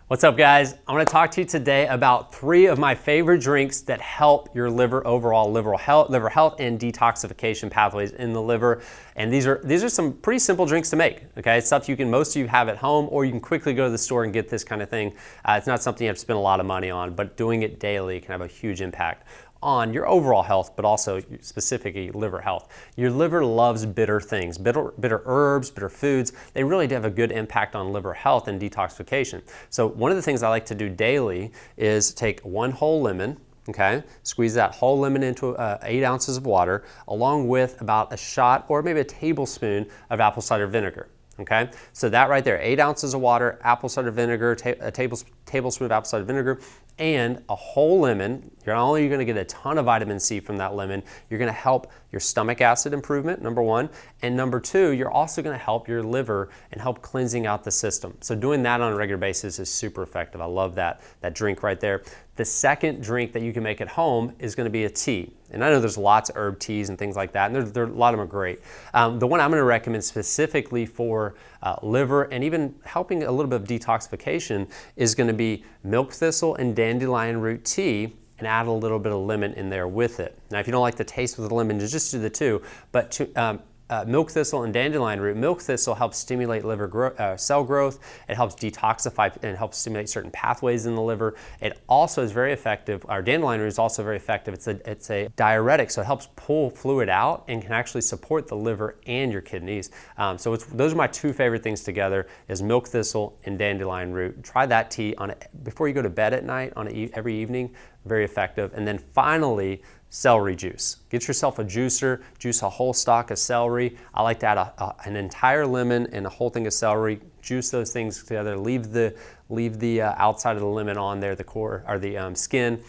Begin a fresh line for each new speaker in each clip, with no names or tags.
What's up, guys? I want to talk to you today about 3 of my favorite drinks that help your liver overall, liver health and detoxification pathways in the liver. And these are some pretty simple drinks to make. Okay, it's stuff most of you have at home, or you can quickly go to the store and get this kind of thing. It's not something you have to spend a lot of money on, but doing it daily can have a huge impact on your overall health, but also specifically liver health. Your liver loves bitter things, bitter herbs, bitter foods. They really do have a good impact on liver health and detoxification. So one of the things I like to do daily is take 1 whole lemon, okay, squeeze that whole lemon into 8 ounces of water, along with about a shot or maybe a tablespoon of apple cider vinegar. Okay, so that right there, 8 ounces of water, apple cider vinegar, a tablespoon of apple cider vinegar, and a whole lemon. You're not only going to get a ton of vitamin C from that lemon, you're going to help your stomach acid improvement, number 1, and number 2, you're also going to help your liver and help cleansing out the system. So doing that on a regular basis is super effective. I love that drink right there. The second drink that you can make at home is going to be a tea. And I know there's lots of herb teas and things like that, and a lot of them are great. The one I'm going to recommend specifically for liver and even helping a little bit of detoxification is going to be milk thistle and dandelion root tea, and add a little bit of lemon in there with it. Now, if you don't like the taste with the lemon, just do the 2. But milk thistle and dandelion root. Milk thistle helps stimulate liver cell growth. It helps detoxify and helps stimulate certain pathways in the liver. It also is very effective. Our dandelion root is also very effective. It's a diuretic, so it helps pull fluid out and can actually support the liver and your kidneys. So those are my 2 favorite things together: is milk thistle and dandelion root. Try that tea before you go to bed at night every evening. Very effective. And then finally, celery juice. Get yourself a juicer, juice a whole stalk of celery. I like to add an entire lemon and a whole thing of celery. Juice those things together. Leave the outside of the lemon on there, the core or the skin,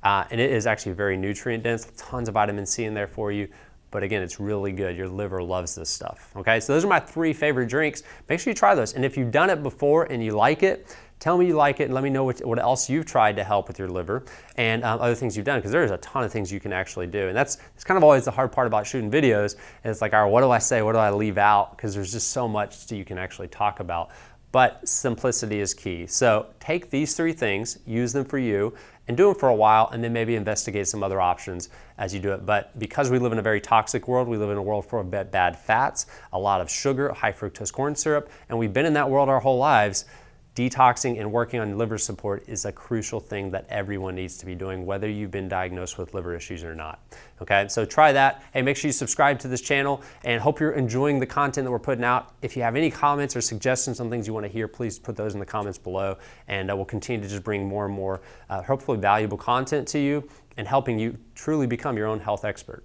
and it is actually very nutrient dense. Tons of vitamin C in there for you. But again, it's really good. Your liver loves this stuff. Okay, so those are my 3 favorite drinks. Make sure you try those. And if you've done it before and you like it, tell me you like it and let me know what else you've tried to help with your liver and other things you've done, because there's a ton of things you can actually do. And it's kind of always the hard part about shooting videos. It's like, all right, what do I say? What do I leave out? Because there's just so much that you can actually talk about. But simplicity is key. So take these 3 things, use them for you, and do them for a while, and then maybe investigate some other options as you do it. But because we live in a very toxic world, we live in a world full of bad fats, a lot of sugar, high fructose corn syrup, and we've been in that world our whole lives. Detoxing and working on liver support is a crucial thing that everyone needs to be doing, whether you've been diagnosed with liver issues or not. Okay, so try that. Hey, make sure you subscribe to this channel, and hope you're enjoying the content that we're putting out. If you have any comments or suggestions on things you want to hear, please put those in the comments below, and we'll continue to just bring more and more hopefully valuable content to you and helping you truly become your own health expert.